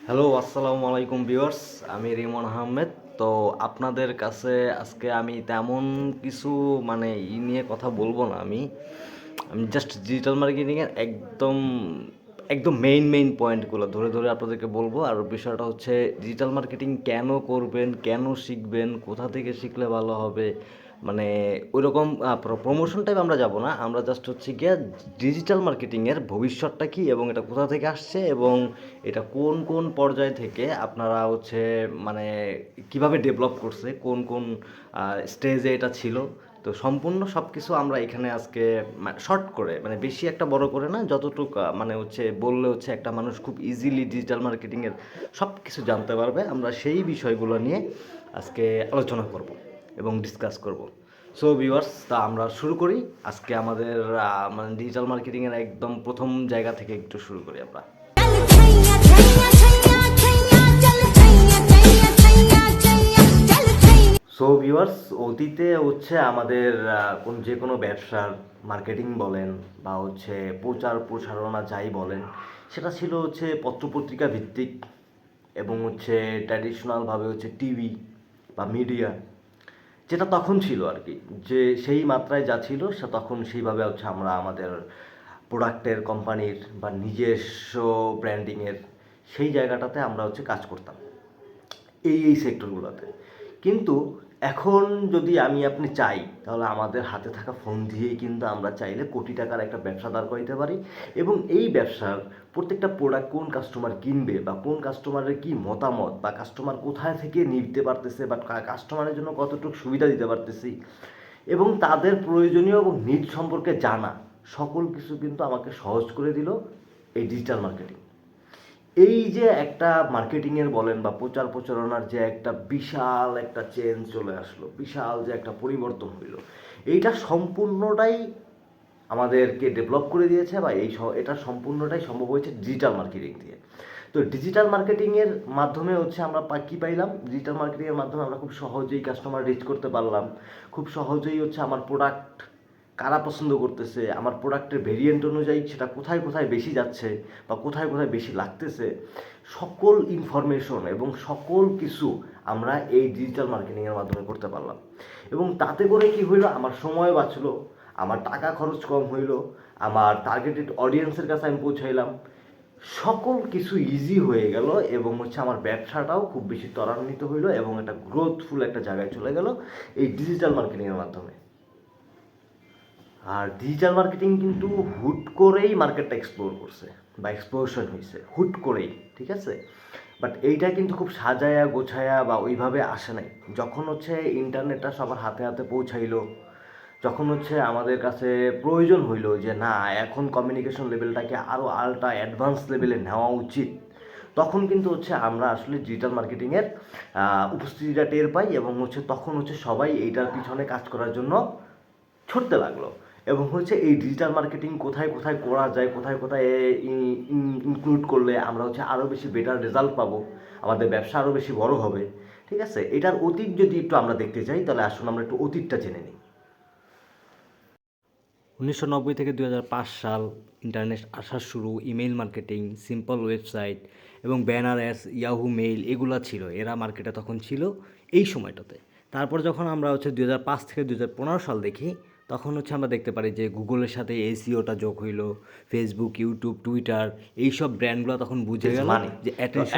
Hello, আসসালামু আলাইকুম viewers. আমি রিমন আহমেদ। তো আপনাদের কাছে আজকে আমি তেমন কিছু নিয়ে কথা বলবো না। আমি জাস্ট ডিজিটাল মার্কেটিংয়ের একদম একদম মেইন পয়েন্টগুলো ধরে ধরে আপনাদেরকে বলবো। আর বিষয়টা হচ্ছে ডিজিটাল মার্কেটিং কেন করবেন, কেন শিখবেন, কোথা থেকে শিখলে ভালো হবে। মানে ওইরকম প্রমোশন টাইপ আমরা যাব না। আমরা জাস্ট হচ্ছে গিয়ে ডিজিটাল মার্কেটিংয়ের ভবিষ্যৎটা কী এবং এটা কোথা থেকে আসছে এবং এটা কোন কোন পর্যায় থেকে আপনারা হচ্ছে মানে কিভাবে ডেভেলপ করছে, কোন কোন স্টেজে এটা ছিল। তো সম্পূর্ণ সব কিছু আমরা এখানে আজকে শর্ট করে, বেশি একটা বড় করে না, যতটুকু বললে হচ্ছে একটা মানুষ খুব ইজিলি ডিজিটাল মার্কেটিংয়ের সব কিছু জানতে পারবে। আমরা সেই বিষয়গুলো নিয়ে আজকে আলোচনা করব এবং ডিসকাস করব। সো ভিউয়ার্স, তা আমরা শুরু করি আজকে আমাদের ডিজিটাল মার্কেটিংয়ের একদম প্রথম জায়গা থেকে একটু শুরু করি আমরা। সো ভিউয়ার্স, অতীতে হচ্ছে আমাদের যে কোনো ব্যবসার মার্কেটিং বলেন বা হচ্ছে প্রচার প্রসারণা যাই বলেন, সেটা ছিল হচ্ছে পত্রপত্রিকা ভিত্তিক এবং হচ্ছে ট্র্যাডিশনালভাবে হচ্ছে টিভি বা মিডিয়া, যেটা তখন ছিল আর কি, যে সেই মাত্রায় যা ছিল সে তখন সেইভাবে হচ্ছে আমরা আমাদের প্রোডাক্টের কোম্পানির বা নিজস্ব ব্র্যান্ডিংয়ের সেই জায়গাটাতে আমরা হচ্ছে কাজ করতাম এই সেক্টরগুলোতে। কিন্তু এখন যদি আপনি চাই, তাহলে আমাদের হাতে থাকা ফোন দিয়েই কিন্তু আমরা চাইলে কোটি টাকার একটা ব্যবসা দাঁড় করাইতে পারি এবং এই ব্যবসার প্রত্যেকটা প্রোডাক্ট কোন কাস্টমার কিনবে বা কোন কাস্টমারের কী মতামত বা কাস্টমার কোথায় থেকে নিতে পারতেছে বা কাস্টমারের জন্য কতটুকু সুবিধা দিতে পারতেছি এবং তাদের প্রয়োজনীয় এবং নিড সম্পর্কে জানা, সকল কিছু কিন্তু আমাকে সহজ করে দিল এই ডিজিটাল মার্কেটিং। এই যে একটা মার্কেটিংয়ের বলেন বা প্রচার প্রচারণার যে একটা বিশাল একটা চেঞ্জ চলে আসলো, বিশাল যে একটা পরিবর্তন হইলো, এইটা সম্পূর্ণটাই আমাদেরকে ডেভেলপ করে দিয়েছে বা এটা সম্পূর্ণটাই সম্ভব হয়েছে ডিজিটাল মার্কেটিং দিয়ে। তো ডিজিটাল মার্কেটিংয়ের মাধ্যমে হচ্ছে আমরা কী পাইলাম, ডিজিটাল মার্কেটিংয়ের মাধ্যমে আমরা খুব সহজেই কাস্টমার রিচ করতে পারলাম। খুব সহজেই হচ্ছে আমার প্রোডাক্ট কারা পছন্দ করতেছে, আমার প্রোডাক্টের ভেরিয়েন্ট অনুযায়ী সেটা কোথায় কোথায় বেশি যাচ্ছে বা কোথায় কোথায় বেশি লাগতেছে, সকল ইনফরমেশন এবং সকল কিছু আমরা এই ডিজিটাল মার্কেটিংয়ের মাধ্যমে করতে পারলাম। এবং তাতে করে কি হইলো, আমার সময় বাঁচলো, আমার টাকা খরচ কম হইলো, আমার টার্গেটেড অডিয়েন্সের কাছে আমি পৌঁছাইলাম, সকল কিছু ইজি হয়ে গেল এবং হচ্ছে আমার ব্যবসাটাও খুব বেশি ত্বরান্বিত হইলো এবং একটা গ্রোথফুল একটা জায়গায় চলে গেল এই ডিজিটাল মার্কেটিংয়ের মাধ্যমে। আর ডিজিটাল মার্কেটিং কিন্তু হুট করেই মার্কেটটা এক্সপ্লোর করছে বা এক্সপ্লোশন হয়েছে হুট করেই, ঠিক আছে। বাট এইটা কিন্তু খুব সাজায়া গোছায়া বা ওইভাবে আসে নাই। যখন হচ্ছে ইন্টারনেটটা সবার হাতে হাতে পৌঁছাইলো, যখন হচ্ছে আমাদের কাছে প্রয়োজন হইল যে না, এখন কমিউনিকেশন লেভেলটাকে আরও আলট্রা অ্যাডভান্স লেভেলে নেওয়া উচিত, তখন কিন্তু হচ্ছে আমরা আসলে ডিজিটাল মার্কেটিংয়ের উপস্থিতিটা টের পাই এবং হচ্ছে তখন হচ্ছে সবাই এইটার পিছনে কাজ করার জন্য ছুটতে লাগলো। এবং হচ্ছে এই ডিজিটাল মার্কেটিং কোথায় কোথায় করা যায়, কোথায় কোথায় ইনক্লুড করলে আমরা হচ্ছে আরও বেশি বেটার রেজাল্ট পাবো, আমাদের ব্যবসা আরও বেশি বড় হবে, ঠিক আছে। এটার অতীত যদি একটু আমরা দেখতে চাই, তাহলে আসুন আমরা একটু অতীতটা জেনে নিই। 1990 থেকে 2005 সাল ইন্টারনেট আসা শুরু, ইমেইল মার্কেটিং, সিম্পল ওয়েবসাইট এবং ব্যানার অ্যাডস, ইয়াহু মেইল এগুলা ছিল, এরা মার্কেটে তখন ছিল এই সময়টাতে। তারপর যখন আমরা হচ্ছে 2005 থেকে 2015 সাল দেখি, তখন হচ্ছে আমরা দেখতে পারি যে গুগলের সাথে এসইওটা যোগ হইলো, ফেসবুক, ইউটিউব, টুইটার এইসব ব্র্যান্ডগুলো তখন বুঝে গেল যে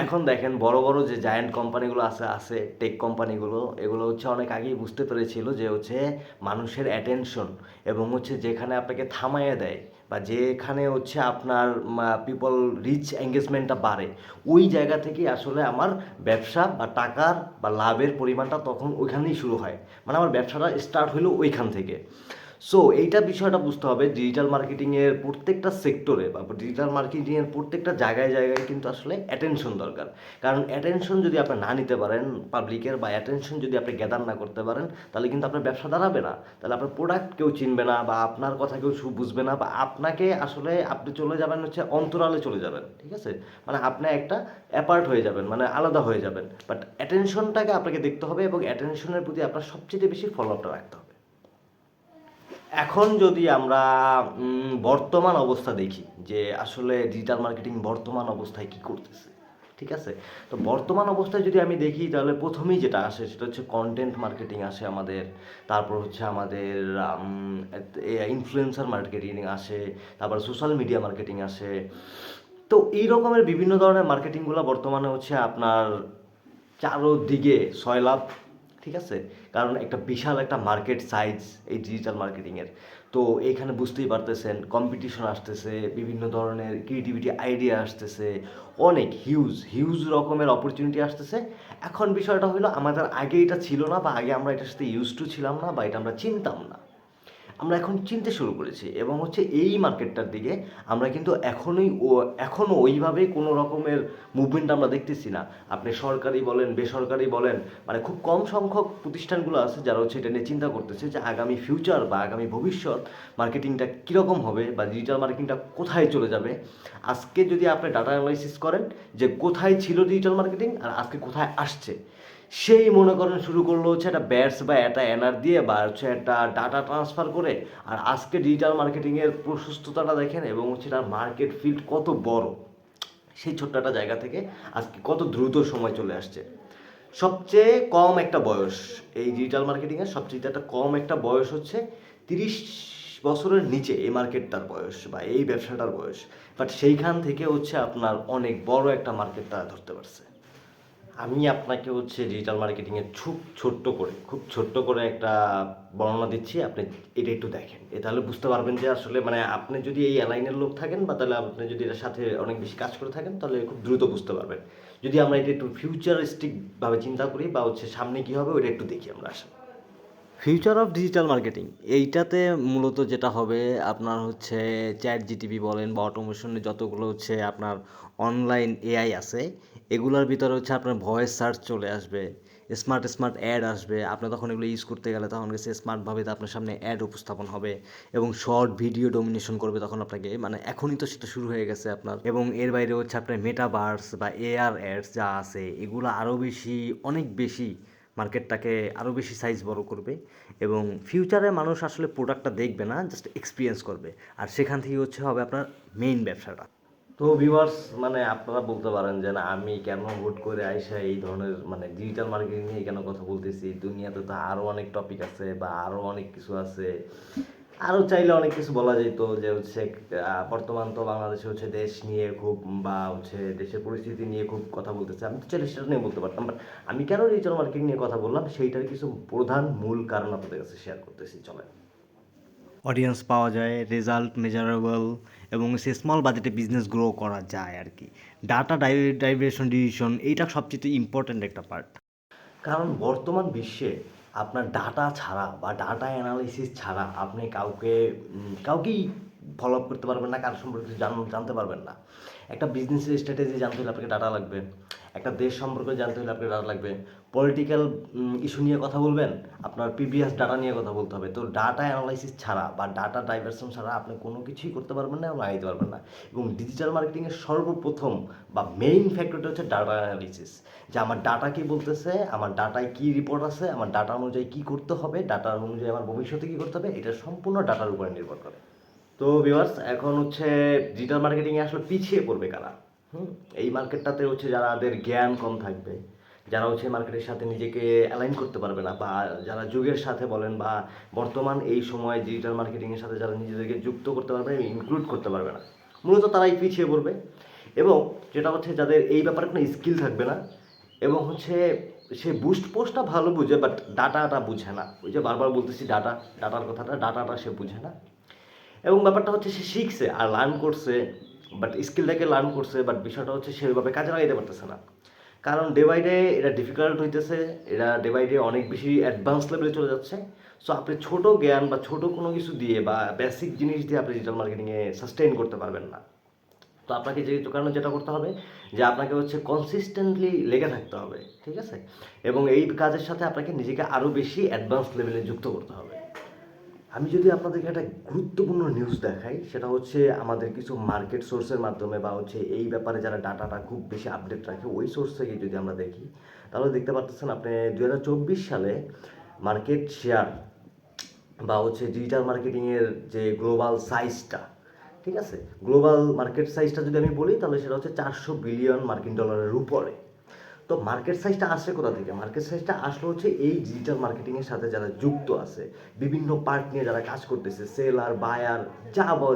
এখন দেখেন বড় বড় যে জায়ান্ট কোম্পানিগুলো আছে টেক কোম্পানিগুলো, এগুলো হচ্ছে অনেক আগেই বুঝতে পেরেছিল যে হচ্ছে মানুষের অ্যাটেনশন এবং হচ্ছে যেখানে আপনাকে থামাইয়ে দেয় বা যেখানে হচ্ছে আপনার পিপল রিচ এঙ্গেজমেন্টটা বাড়ে, ওই জায়গা থেকেই আসলে আমার ব্যবসা বা টাকার বা লাভের পরিমাণটা তখন ওইখানেই শুরু হয়। আমার ব্যবসাটা স্টার্ট হলো ওইখান থেকে। সো এইটা বিষয়টা বুঝতে হবে, ডিজিটাল মার্কেটিংয়ের প্রত্যেকটা সেক্টরে বা ডিজিটাল মার্কেটিংয়ের প্রত্যেকটা জায়গায় জায়গায় কিন্তু আসলে অ্যাটেনশন দরকার। কারণ অ্যাটেনশন যদি আপনি না নিতে পারেন পাবলিকের, বা অ্যাটেনশন যদি আপনি গ্যাদার না করতে পারেন, তাহলে কিন্তু আপনার ব্যবসা দাঁড়াবে না। তাহলে আপনার প্রোডাক্ট কেউ চিনবে না বা আপনার কথা কেউ বুঝবে না, বা আপনাকে আসলে আপনি চলে যাবেন হচ্ছে অন্তরালে চলে যাবেন, ঠিক আছে। আপনি একটা অ্যাপার্ট হয়ে যাবেন, আলাদা হয়ে যাবেন। বাট অ্যাটেনশনটাকে আপনাকে দেখতে হবে এবং অ্যাটেনশনের প্রতি আপনার সবচেয়ে বেশি ফলো আপটা রাখতে হবে। এখন যদি আমরা বর্তমান অবস্থা দেখি যে আসলে ডিজিটাল মার্কেটিং বর্তমান অবস্থায় কি করতেছে, ঠিক আছে? তো বর্তমান অবস্থায় যদি আমি দেখি তাহলে প্রথমেই যেটা আসে সেটা হচ্ছে কন্টেন্ট মার্কেটিং আসে আমাদের, তারপর হচ্ছে আমাদের ইনফ্লুয়েন্সার মার্কেটিং আসে, তারপর সোশ্যাল মিডিয়া মার্কেটিং আসে। তো এই রকমের বিভিন্ন ধরনের মার্কেটিংগুলো বর্তমানে হচ্ছে আপনার চারোদিকে সয়লাব, ঠিক আছে? কারণ একটা বিশাল একটা মার্কেট সাইজ এই ডিজিটাল মার্কেটিংয়ের। তো এইখানে বুঝতেই পারতেছেন কম্পিটিশন আসতেছে, বিভিন্ন ধরনের ক্রিয়েটিভিটি আইডিয়া আসতেছে, অনেক হিউজ হিউজ রকমের অপরচুনিটি আসতেছে। এখন বিষয়টা হলো আমাদের আগে এটা ছিল না, বা আগে আমরা এটার সাথে ইউজ টু ছিলাম না, বা এটা আমরা চিনতাম না। আমরা এখন চিনতে শুরু করেছি এবং হচ্ছে এই মার্কেটটার দিকে আমরা কিন্তু এখনও ওইভাবে কোনো রকমের মুভমেন্ট আমরা দেখতেছি না। আপনি সরকারি বলেন বেসরকারি বলেন, মানে খুব কম সংখ্যক প্রতিষ্ঠানগুলো আছে যারা হচ্ছে এটা নিয়ে চিন্তা করতেছে যে আগামী ফিউচার বা আগামী ভবিষ্যৎ মার্কেটিংটা কীরকম হবে বা ডিজিটাল মার্কেটিংটা কোথায় চলে যাবে। আজকে যদি আপনি ডাটা অ্যানালাইসিস করেন যে কোথায় ছিল ডিজিটাল মার্কেটিং আর আজকে কোথায় আসছে, সেই মনে করেন শুরু করলো হচ্ছে একটা ব্যাটস বা একটা এনার দিয়ে বা হচ্ছে একটা ডাটা ট্রান্সফার করে। আর আজকে ডিজিটাল মার্কেটিংয়ের প্রশস্ততাটা দেখেন এবং হচ্ছে তার মার্কেট ফিল্ড কত বড়। সেই ছোট্ট একটা জায়গা থেকে আজকে কত দ্রুত সময় চলে আসছে। সবচেয়ে কম একটা বয়স এই ডিজিটাল মার্কেটিংয়ের, সবচেয়ে একটা কম একটা বয়স হচ্ছে 30 বছরের নিচে এই মার্কেটটার বয়স বা এই ব্যবসাটার বয়স। বাট সেইখান থেকে হচ্ছে আপনার অনেক বড় একটা মার্কেট তারা ধরতে পারছে। আমি আপনাকে হচ্ছে ডিজিটাল মার্কেটিংয়ের খুব ছোট্ট করে একটা বর্ণনা দিচ্ছি, আপনি এটা একটু দেখেন, তাহলে বুঝতে পারবেন যে আসলে মানে আপনি যদি এই অ্যালাইনের লোক থাকেন বা তাহলে আপনি যদি এটার সাথে অনেক বেশি কাজ করে থাকেন তাহলে খুব দ্রুত বুঝতে পারবেন। যদি আমরা এটা একটু ফিউচারিস্টিকভাবে চিন্তা করি বা হচ্ছে সামনে কী হবে ওইটা একটু দেখি আমরা আসলে। ফিউচার অফ ডিজিটাল মার্কেটিং এইটাতে মূলত যেটা হবে আপনার হচ্ছে চ্যাট জিটিপি বলেন বা অটোমেশনে যতগুলো হচ্ছে আপনার অনলাইন এআই আছে, এগুলোর ভিতরে হচ্ছে আপনার ভয়েস সার্চ চলে আসবে, স্মার্ট স্মার্ট অ্যাড আসবে। আপনি তখন এগুলো ইউজ করতে গেলে তখন গেছে স্মার্টভাবে আপনার সামনে অ্যাড উপস্থাপন হবে এবং শর্ট ভিডিও ডোমিনেশন করবে তখন আপনাকে, মানে এখনই তো সেটা শুরু হয়ে গেছে আপনার। এবং এর বাইরে হচ্ছে আপনার মেটাভার্স বা এআর অ্যাডস যা আছে এগুলো আরও বেশি, অনেক বেশি মার্কেটটাকে আরও বেশি সাইজ বড় করবে। এবং ফিউচারে মানুষ আসলে প্রোডাক্টটা দেখবে না, জাস্ট এক্সপিরিয়েন্স করবে। আর সেখান থেকে হচ্ছে হবে আপনার মেইন ব্যবসাটা। তো ভিউয়ার্স, মানে আপনারা বলতে পারেন যে না আমি কেন হুট করে আইসা এই ধরনের মানে ডিজিটাল মার্কেটিং নিয়ে কেন কথা বলতেছি, দুনিয়াতে তো আরও অনেক টপিক আছে বা আরও অনেক কিছু আছে, আরও চাইলে অনেক কিছু বলা যেত। যে হচ্ছে বর্তমান তো বাংলাদেশে হচ্ছে দেশ নিয়ে খুব বা হচ্ছে দেশের পরিস্থিতি নিয়ে খুব কথা বলতেছে, আমি তো চাইলে সেটা নিয়ে বলতে পারতাম। বাট আমি কেন ডিজিটাল মার্কেটিং নিয়ে কথা বললাম সেইটার কিছু প্রধান মূল কারণ আপনাদের কাছে শেয়ার করতেছি, চলেন। অডিয়েন্স পাওয়া যায়, রেজাল্ট মেজারেবল, এবং সে স্মল বাজেটে বিজনেস গ্রো করা যায় আর কি। ডাটা ডাইভারশন ডিসিশন এইটা সবচেয়ে ইম্পর্ট্যান্ট একটা পার্ট। কারণ বর্তমান বিশ্বে আপনার ডাটা ছাড়া বা ডাটা অ্যানালিসিস ছাড়া আপনি কাউকেই ফলো আপ করতে পারবেন না, কারোর সম্পর্কে কিছু জানতে পারবেন না। একটা বিজনেসের স্ট্র্যাটেজি জানতে হলে আপনাকে ডাটা লাগবে, একটা দেশ সম্পর্কে জানতে হলে আপনাকে ডাটা লাগবে, পলিটিক্যাল ইস্যু নিয়ে কথা বলবেন, আপনার প্রিভিয়াস ডাটা নিয়ে কথা বলতে হবে। তো ডাটা অ্যানালাইসিস ছাড়া বা ডাটা ডাইভারশন ছাড়া আপনি কোনো কিছুই করতে পারবেন না এবং আগাইতে পারবেন না। এবং ডিজিটাল মার্কেটিংয়ের সর্বপ্রথম বা মেইন ফ্যাক্টরটা হচ্ছে ডাটা অ্যানালিসিস। যে আমার ডাটা কী বলতেছে, আমার ডাটায় কী রিপোর্ট আছে, আমার ডাটা অনুযায়ী কী করতে হবে, ডাটা অনুযায়ী আমার ভবিষ্যতে কী করতে হবে, এটা সম্পূর্ণ ডাটার উপরে নির্ভর করে। তো ভিউয়ার্স, এখন হচ্ছে ডিজিটাল মার্কেটিংয়ে আসলে পিছিয়ে পড়বে কারা? এই মার্কেটটাতে হচ্ছে যাদের জ্ঞান কম থাকবে, যারা হচ্ছে মার্কেটের সাথে নিজেকে অ্যালাইন করতে পারবে না, বা যারা যুগের সাথে বলেন বা বর্তমান এই সময় ডিজিটাল মার্কেটিংয়ের সাথে যারা নিজেদেরকে যুক্ত করতে পারবে না, ইনক্লুড করতে পারবে না, মূলত তারাই পিছিয়ে পড়বে। এবং যেটা হচ্ছে যাদের এই ব্যাপারে কোনো স্কিল থাকবে না, এবং হচ্ছে সে বুস্ট পোস্টটা ভালো বুঝে বাট ডাটাটা বুঝে না। ওই যে বারবার বলতেছি ডাটার কথাটা, ডাটাটা সে বুঝে না। এবং ব্যাপারটা হচ্ছে সে শিখছে আর লার্ন করছে, বাট স্কিলটাকে লার্ন করছে, বাট বিষয়টা হচ্ছে সে ওইভাবে কাজে লাগাইতে পারতেছে না। কারণ ডে বাই ডে এটা ডিফিকাল্ট হইতেছে, এটা ডে বাই ডে অনেক বেশি অ্যাডভান্স লেভেলে চলে যাচ্ছে। সো আপনি ছোটো জ্ঞান বা ছোটো কোনো কিছু দিয়ে বা বেসিক জিনিস দিয়ে আপনি ডিজিটাল মার্কেটিংয়ে সাস্টেইন করতে পারবেন না। তো আপনাকে কারণে যেটা করতে হবে যে আপনাকে হচ্ছে কনসিস্টেন্টলি লেগে থাকতে হবে, ঠিক আছে? এবং এই কাজের সাথে আপনাকে নিজেকে আরও বেশি অ্যাডভান্স লেভেলে যুক্ত করতে হবে। আমি যদি আপনাদেরকে একটা গুরুত্বপূর্ণ নিউজ দেখাই, সেটা হচ্ছে আমাদের কিছু মার্কেট সোর্সের মাধ্যমে বা হচ্ছে এই ব্যাপারে যারা ডাটাটা খুব বেশি আপডেট রাখে ওই সোর্স থেকে যদি আমরা দেখি, তাহলে দেখতে পাচ্ছেন আপনি 2024 সালে মার্কেট শেয়ার বা হচ্ছে ডিজিটাল মার্কেটিংয়ের যে গ্লোবাল সাইজটা, ঠিক আছে? গ্লোবাল মার্কেট সাইজটা যদি আমি বলি তাহলে সেটা হচ্ছে 400 বিলিয়ন মার্কিন ডলারের উপরে। তো মার্কেট সাইজটা আসছে কোথা থেকে? মার্কেট সাইজটা আসলো হচ্ছে এই ডিজিটাল মার্কেটিংয়ের সাথে যারা যুক্ত আছে, বিভিন্ন পার্ট নিয়ে যারা কাজ করতেছে, সেলার, বায়ার,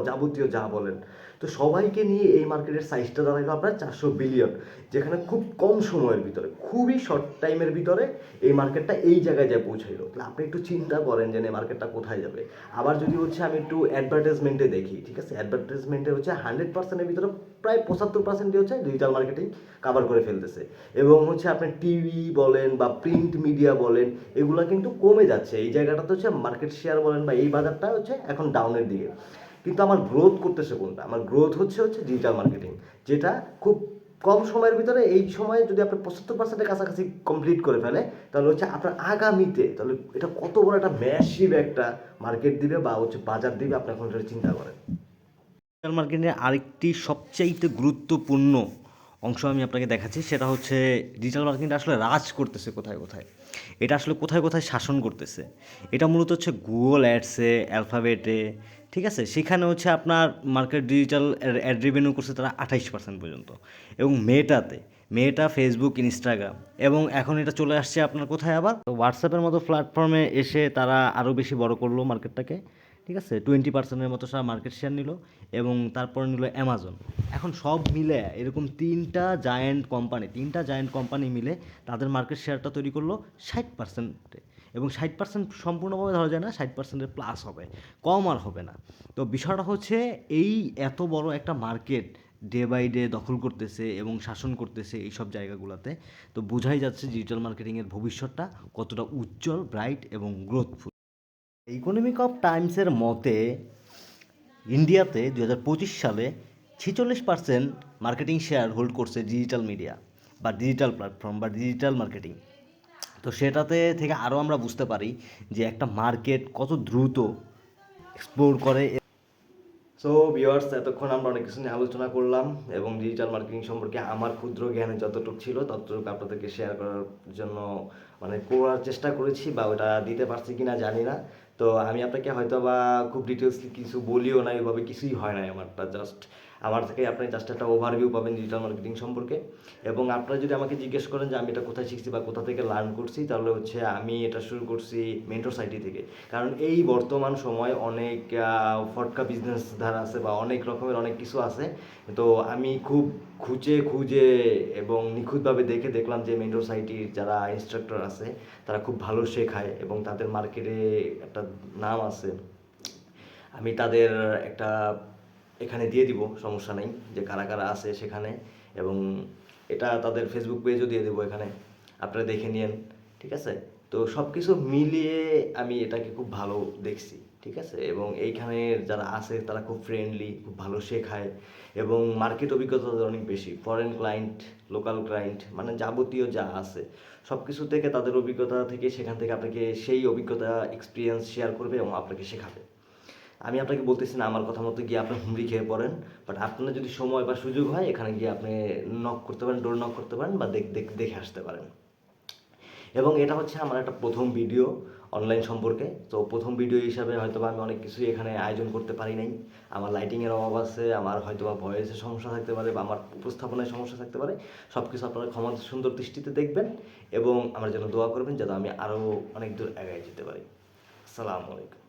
যাবতীয় যা বলেন। তো সবাইকে নিয়ে এই মার্কেটের সাইজটা দাঁড়াইলো আপনার 400 বিলিয়ন, যেখানে খুব কম সময়ের ভিতরে, খুবই শর্ট টাইমের ভিতরে এই মার্কেটটা এই জায়গায় যায় পৌঁছাইলো। তাহলে আপনি একটু চিন্তা করেন যে এই মার্কেটটা কোথায় যাবে। আবার যদি হচ্ছে আমি একটু অ্যাডভার্টাইজমেন্টে দেখি, ঠিক আছে, অ্যাডভার্টাইজমেন্টে হচ্ছে 100%-এর ভিতরে প্রায় 75%ই হচ্ছে ডিজিটাল মার্কেটিং কাভার করে ফেলতেছে। এবং হচ্ছে আপনার টিভি বলেন বা প্রিন্ট মিডিয়া বলেন, এগুলো কিন্তু কমে যাচ্ছে। এই জায়গাটাতে হচ্ছে মার্কেট শেয়ার বলেন বা এই বাজারটা হচ্ছে এখন ডাউনের দিকে। কিন্তু আমার গ্রোথ করতেছে কোনটা? আমার গ্রোথ হচ্ছে ডিজিটাল মার্কেটিং, যেটা খুব কম সময়ের ভিতরে, এই সময়ে যদি আপনি 75%-এর কাছাকাছি কমপ্লিট করে ফেলে, তাহলে হচ্ছে আপনার আগামীতে তাহলে এটা কত বড় একটা ম্যাসিভ একটা মার্কেট দিবে বা হচ্ছে বাজার দিবে, আপনি এখন এটা চিন্তা করেন। ডিজিটাল মার্কেটিংয়ের আরেকটি সবচাইতে গুরুত্বপূর্ণ অংশ আমি আপনাকে দেখাচ্ছি, সেটা হচ্ছে ডিজিটাল মার্কেটিংটা আসলে রাজ করতেছে কোথায় কোথায়। এটা আসলে কোথায় কোথায় শাসন করতেছে। এটা মূলত হচ্ছে গুগল অ্যাডসে, অ্যালফাবেটে, ঠিক আছে, সেখানে হচ্ছে আপনার মার্কেট ডিজিটাল অ্যাড রেভিনিউ করছে তারা 28% পর্যন্ত। এবং মেটা, ফেসবুক, ইনস্টাগ্রাম, এবং এখন এটা চলে আসছে আপনার কোথায় আবার হোয়াটসঅ্যাপের মতো প্ল্যাটফর্মে এসে তারা আরও বেশি বড় করলো মার্কেটটাকে, ঠিক আছে, 20%-এর মতো সারা মার্কেট শেয়ার নিল। এবং তারপর নিল অ্যামাজন। এখন সব মিলে এরকম তিনটা জায়ান্ট কোম্পানি মিলে তাদের মার্কেট শেয়ারটা তৈরি করলো 60%-এ। এবং 60% সম্পূর্ণভাবে ধরা যায় না, 60%-এর প্লাস হবে, কম আর হবে না। তো বিষয়টা হচ্ছে এই এত বড় একটা মার্কেট ডে বাই ডে দখল করতেছে এবং শাসন করতেছে এইসব জায়গাগুলোতে। তো বোঝাই যাচ্ছে ডিজিটাল মার্কেটিংয়ের ভবিষ্যৎটা কতটা উজ্জ্বল, ব্রাইট এবং গ্রোথফুল। ইকোনমিক অফ টাইমসের মতে ইন্ডিয়াতে 2025 সালে 46% মার্কেটিং শেয়ার হোল্ড করছে ডিজিটাল মিডিয়া বা ডিজিটাল প্ল্যাটফর্ম বা ডিজিটাল মার্কেটিং। তো সেটাতে থেকে আরও আমরা বুঝতে পারি যে একটা মার্কেট কত দ্রুত এক্সপ্লোর করে। সো ভিউয়ার্স, এতক্ষণ আমরা অনেক কিছু নিয়ে আলোচনা করলাম এবং ডিজিটাল মার্কেটিং সম্পর্কে আমার ক্ষুদ্র জ্ঞানে যতটুকু ছিল ততটুকু আপনাদেরকে শেয়ার করার জন্য করার চেষ্টা করেছি, বা ওটা দিতে পারছি কিনা জানি না। তো আমি আপনাকে হয়তো বা খুব ডিটেলসলি কিছু বলিও না, এভাবে কিছুই হয় না আমারটা, জাস্ট আমার থেকে আপনি জাস্ট একটা ওভারভিউ পাবেন ডিজিটাল মার্কেটিং সম্পর্কে। এবং আপনারা যদি আমাকে জিজ্ঞেস করেন যে আমি এটা কোথায় শিখছি বা কোথা থেকে লার্ন করছি, তাহলে হচ্ছে আমি এটা শুরু করছি মেন্টর সাইটি থেকে। কারণ এই বর্তমান সময় অনেক ফটকা বিজনেস ধারা আছে বা অনেক রকমের অনেক কিছু আছে। তো আমি খুব খুঁজে খুঁজে এবং নিখুঁতভাবে দেখলাম যে মেন্টর সাইটির যারা ইনস্ট্রাক্টর আছে তারা খুব ভালো শেখায় এবং তাদের মার্কেটে একটা নাম আছে। আমি তাদের একটা এখানে দিয়ে দিব, সমস্যা নেই, যে কারা কারা আছে সেখানে। এবং এটা তাদের ফেসবুক পেজও দিয়ে দেবো এখানে, আপনারা দেখে নিন, ঠিক আছে। তো সব কিছু মিলিয়ে আমি এটাকে খুব ভালো দেখছি, ঠিক আছে। এবং এইখানে যারা আছে তারা খুব ফ্রেন্ডলি, খুব ভালো শেখায় এবং মার্কেট অভিজ্ঞতা তাদের অনেক বেশি। ফরেন ক্লায়েন্ট, লোকাল ক্লায়েন্ট, যাবতীয় যা আছে সব কিছু থেকে তাদের অভিজ্ঞতা থেকে, সেখান থেকে আপনাকে সেই অভিজ্ঞতা এক্সপিরিয়েন্স শেয়ার করবে এবং আপনাকে শেখাবে। আমি আপনাকে বলতেছি না আমার কথা মতো গিয়ে আপনি হুমড়ি খেয়ে পড়েন, বাট আপনার যদি সময় বা সুযোগ হয় এখানে গিয়ে আপনি নক করতে পারেন, ডোর নক করতে পারেন বা দেখে আসতে পারেন। এবং এটা হচ্ছে আমার একটা প্রথম ভিডিও অনলাইন সম্পর্কে। তো প্রথম ভিডিও হিসাবে হয়তোবা আমি অনেক কিছুই এখানে আয়োজন করতে পারি নাই। আমার লাইটিংয়ের অভাব আছে, আমার হয়তোবা ভয়েসের সমস্যা থাকতে পারে বা আমার উপস্থাপনায় সমস্যা থাকতে পারে। সব কিছু আপনারা ক্ষমা সুন্দর দৃষ্টিতে দেখবেন এবং আমার জন্য দোয়া করবেন যাতে আমি আরও অনেক দূর এগিয়ে যেতে পারি। আসসালামু আলাইকুম।